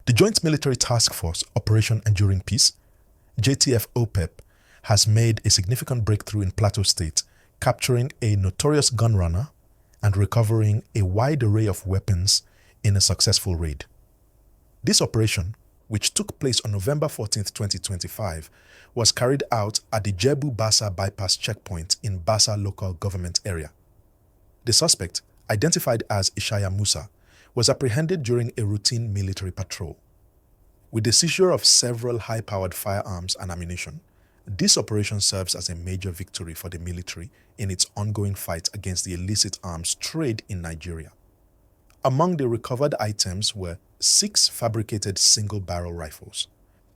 The Joint Military Task Force, Operation Enduring Peace, JTF OPEP, has made a significant breakthrough in Plateau State, capturing a notorious gunrunner and recovering a wide array of weapons in a successful raid. This operation, which took place on November 14, 2025, was carried out at the Jebu-Bassa bypass checkpoint in Bassa local government area. The suspect, identified as Ishaya Musa, was apprehended during a routine military patrol. With the seizure of several high-powered firearms and ammunition, this operation serves as a major victory for the military in its ongoing fight against the illicit arms trade in Nigeria. Among the recovered items were 6 fabricated single-barrel rifles,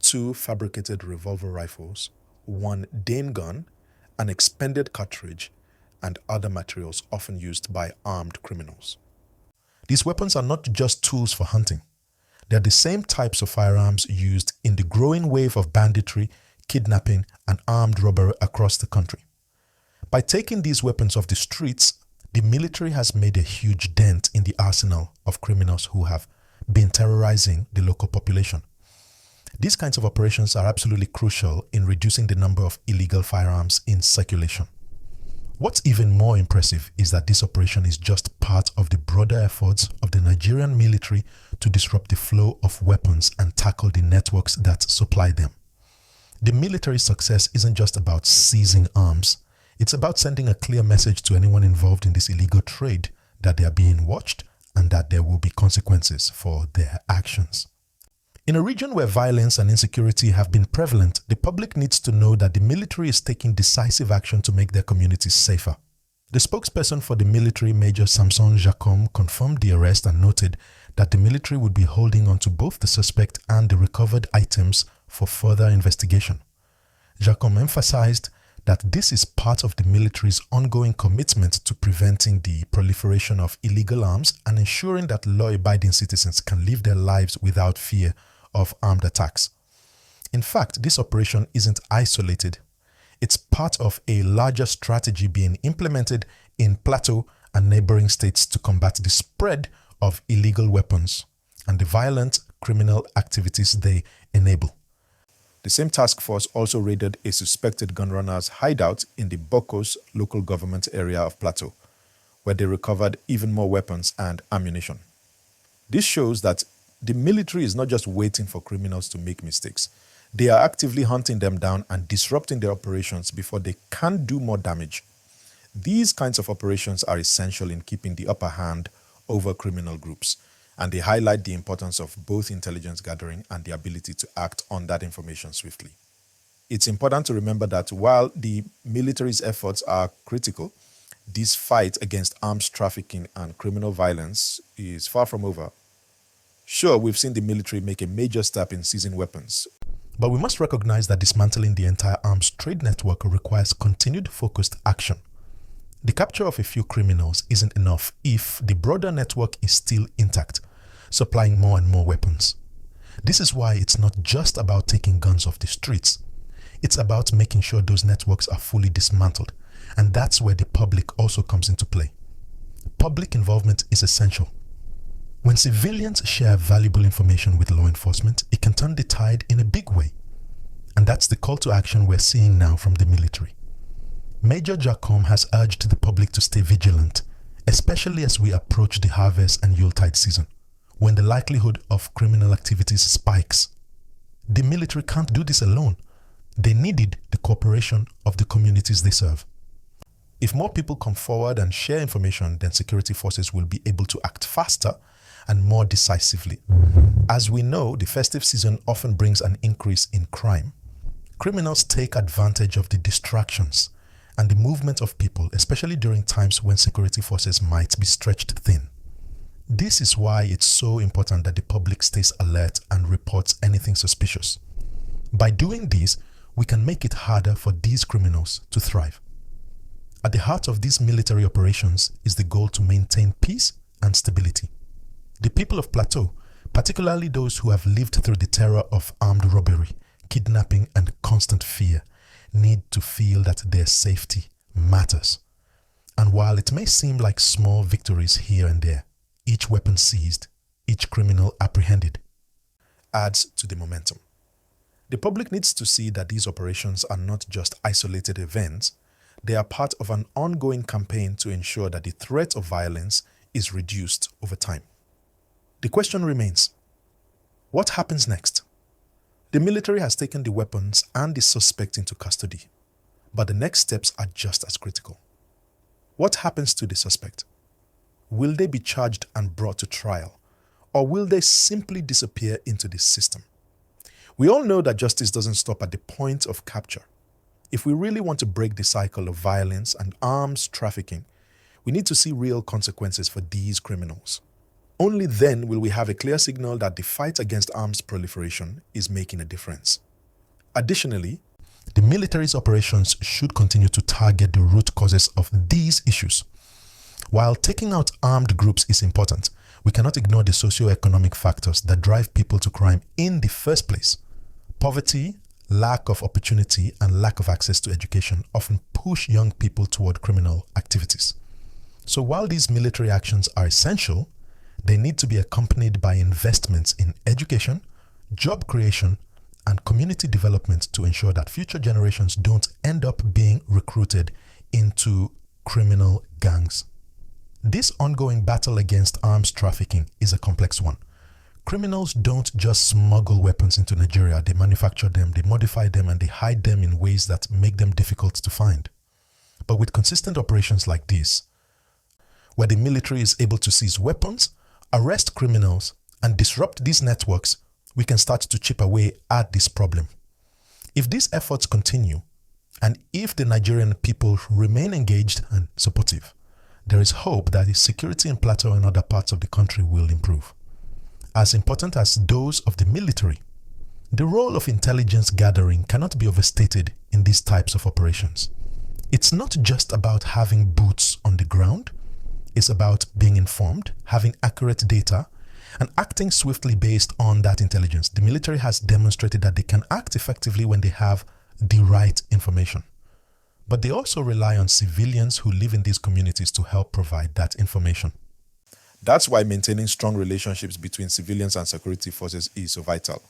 2 fabricated revolver rifles, 1 Dane gun, an expended cartridge, and other materials often used by armed criminals. These weapons are not just tools for hunting. They are the same types of firearms used in the growing wave of banditry, kidnapping, and armed robbery across the country. By taking these weapons off the streets, the military has made a huge dent in the arsenal of criminals who have been terrorizing the local population. These kinds of operations are absolutely crucial in reducing the number of illegal firearms in circulation. What's even more impressive is that this operation is just part of the broader efforts of the Nigerian military to disrupt the flow of weapons and tackle the networks that supply them. The military success isn't just about seizing arms. It's about sending a clear message to anyone involved in this illegal trade that they are being watched and that there will be consequences for their actions. In a region where violence and insecurity have been prevalent, the public needs to know that the military is taking decisive action to make their communities safer. The spokesperson for the military, Major Samson Jacome, confirmed the arrest and noted that the military would be holding on to both the suspect and the recovered items for further investigation. Jacome emphasized that this is part of the military's ongoing commitment to preventing the proliferation of illegal arms and ensuring that law-abiding citizens can live their lives without fear of armed attacks. In fact, this operation isn't isolated. It's part of a larger strategy being implemented in Plateau and neighboring states to combat the spread of illegal weapons and the violent criminal activities they enable. The same task force also raided a suspected gunrunner's hideout in the Bokos local government area of Plateau, where they recovered even more weapons and ammunition. This shows that the military is not just waiting for criminals to make mistakes. They are actively hunting them down and disrupting their operations before they can do more damage. These kinds of operations are essential in keeping the upper hand over criminal groups, and they highlight the importance of both intelligence gathering and the ability to act on that information swiftly. It's important to remember that while the military's efforts are critical, this fight against arms trafficking and criminal violence is far from over. Sure, we've seen the military make a major step in seizing weapons, but we must recognize that dismantling the entire arms trade network requires continued focused action. The capture of a few criminals isn't enough if the broader network is still intact, supplying more and more weapons. This is why it's not just about taking guns off the streets. It's about making sure those networks are fully dismantled, and that's where the public also comes into play. Public involvement is essential. When civilians share valuable information with law enforcement, it can turn the tide in a big way. And that's the call to action we're seeing now from the military. Major Jacome has urged the public to stay vigilant, especially as we approach the harvest and Yuletide season, when the likelihood of criminal activities spikes. The military can't do this alone. They needed the cooperation of the communities they serve. If more people come forward and share information, then security forces will be able to act faster and more decisively. As we know, the festive season often brings an increase in crime. Criminals take advantage of the distractions and the movement of people, especially during times when security forces might be stretched thin. This is why it's so important that the public stays alert and reports anything suspicious. By doing this, we can make it harder for these criminals to thrive. At the heart of these military operations is the goal to maintain peace and stability. The people of Plateau, particularly those who have lived through the terror of armed robbery, kidnapping, and constant fear, need to feel that their safety matters. And while it may seem like small victories here and there, each weapon seized, each criminal apprehended, adds to the momentum. The public needs to see that these operations are not just isolated events, they are part of an ongoing campaign to ensure that the threat of violence is reduced over time. The question remains, what happens next? The military has taken the weapons and the suspect into custody, but the next steps are just as critical. What happens to the suspect? Will they be charged and brought to trial, or will they simply disappear into the system? We all know that justice doesn't stop at the point of capture. If we really want to break the cycle of violence and arms trafficking, we need to see real consequences for these criminals. Only then will we have a clear signal that the fight against arms proliferation is making a difference. Additionally, the military's operations should continue to target the root causes of these issues. While taking out armed groups is important, we cannot ignore the socio-economic factors that drive people to crime in the first place. Poverty, lack of opportunity, and lack of access to education often push young people toward criminal activities. So while these military actions are essential, they need to be accompanied by investments in education, job creation, and community development to ensure that future generations don't end up being recruited into criminal gangs. This ongoing battle against arms trafficking is a complex one. Criminals don't just smuggle weapons into Nigeria, they manufacture them, they modify them, and they hide them in ways that make them difficult to find. But with consistent operations like this, where the military is able to seize weapons, arrest criminals, and disrupt these networks, we can start to chip away at this problem. If these efforts continue, and if the Nigerian people remain engaged and supportive, there is hope that the security in Plateau and other parts of the country will improve. As important as those of the military, the role of intelligence gathering cannot be overstated in these types of operations. It's not just about having boots on the ground, it's about being informed, having accurate data, and acting swiftly based on that intelligence. The military has demonstrated that they can act effectively when they have the right information. But they also rely on civilians who live in these communities to help provide that information. That's why maintaining strong relationships between civilians and security forces is so vital.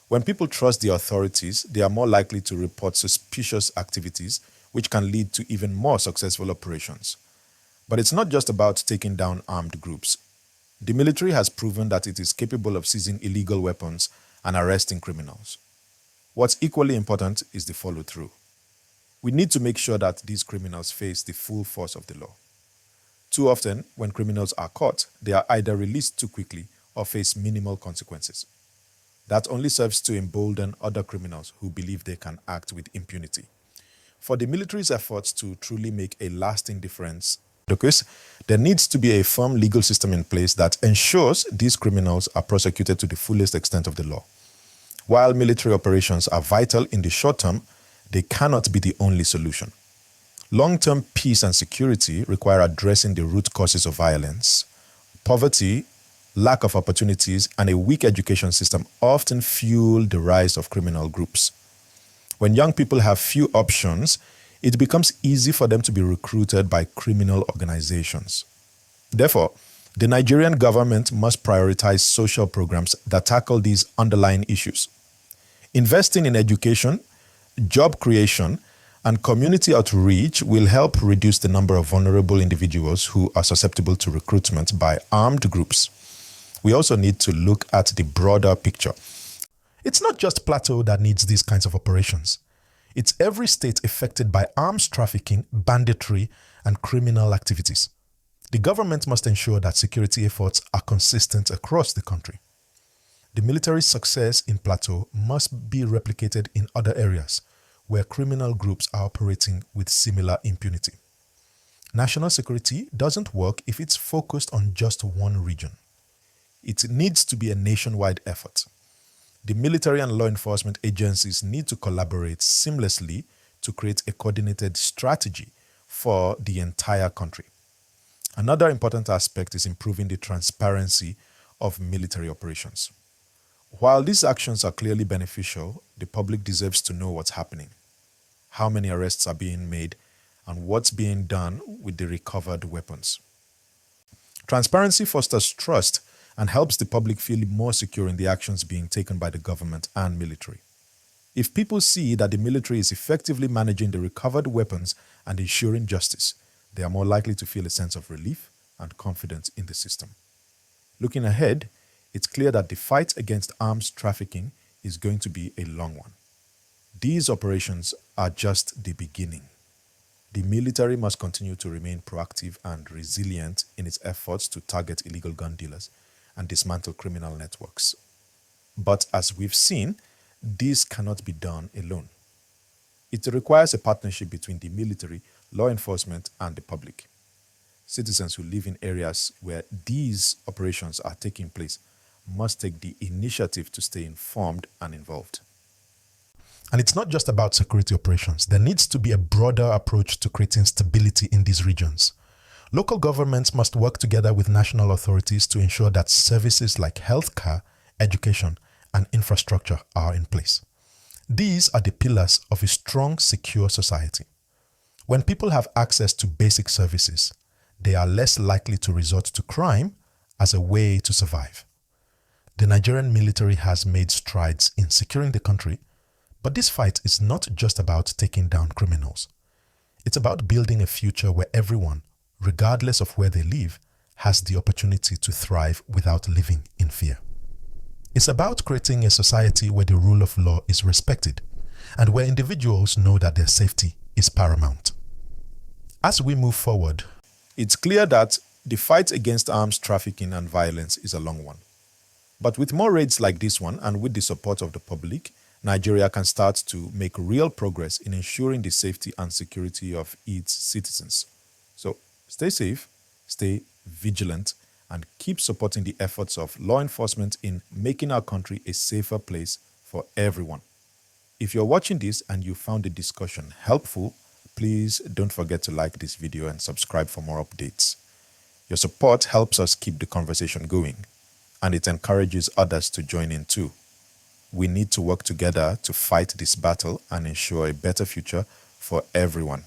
When people trust the authorities, they are more likely to report suspicious activities, which can lead to even more successful operations. But it's not just about taking down armed groups. The military has proven that it is capable of seizing illegal weapons and arresting criminals. What's equally important is the follow-through. We need to make sure that these criminals face the full force of the law. Too often, when criminals are caught, they are either released too quickly or face minimal consequences. That only serves to embolden other criminals who believe they can act with impunity. For the military's efforts to truly make a lasting difference, there needs to be a firm legal system in place that ensures these criminals are prosecuted to the fullest extent of the law. While military operations are vital in the short term, they cannot be the only solution. Long-term peace and security require addressing the root causes of violence. Poverty, lack of opportunities, and a weak education system often fuel the rise of criminal groups. When young people have few options, it becomes easy for them to be recruited by criminal organizations. Therefore, the Nigerian government must prioritize social programs that tackle these underlying issues. Investing in education, job creation, and community outreach will help reduce the number of vulnerable individuals who are susceptible to recruitment by armed groups. We also need to look at the broader picture. It's not just Plateau that needs these kinds of operations. It's every state affected by arms trafficking, banditry, and criminal activities. The government must ensure that security efforts are consistent across the country. The military's success in Plateau must be replicated in other areas where criminal groups are operating with similar impunity. National security doesn't work if it's focused on just one region. It needs to be a nationwide effort. The military and law enforcement agencies need to collaborate seamlessly to create a coordinated strategy for the entire country. Another important aspect is improving the transparency of military operations. While these actions are clearly beneficial, the public deserves to know what's happening, how many arrests are being made, and what's being done with the recovered weapons. Transparency fosters trust and helps the public feel more secure in the actions being taken by the government and military. If people see that the military is effectively managing the recovered weapons and ensuring justice, they are more likely to feel a sense of relief and confidence in the system. Looking ahead, it's clear that the fight against arms trafficking is going to be a long one. These operations are just the beginning. The military must continue to remain proactive and resilient in its efforts to target illegal gun dealers and dismantle criminal networks. But as we've seen, this cannot be done alone. It requires a partnership between the military, law enforcement, and the public. Citizens who live in areas where these operations are taking place must take the initiative to stay informed and involved. And it's not just about security operations. There needs to be a broader approach to creating stability in these regions. Local governments must work together with national authorities to ensure that services like healthcare, education, and infrastructure are in place. These are the pillars of a strong, secure society. When people have access to basic services, they are less likely to resort to crime as a way to survive. The Nigerian military has made strides in securing the country, but this fight is not just about taking down criminals. It's about building a future where everyone, regardless of where they live, has the opportunity to thrive without living in fear. It's about creating a society where the rule of law is respected and where individuals know that their safety is paramount. As we move forward, it's clear that the fight against arms trafficking and violence is a long one. But with more raids like this one and with the support of the public, Nigeria can start to make real progress in ensuring the safety and security of its citizens. So stay safe, stay vigilant, and keep supporting the efforts of law enforcement in making our country a safer place for everyone. If you're watching this and you found the discussion helpful, please don't forget to like this video and subscribe for more updates. Your support helps us keep the conversation going, and it encourages others to join in too. We need to work together to fight this battle and ensure a better future for everyone.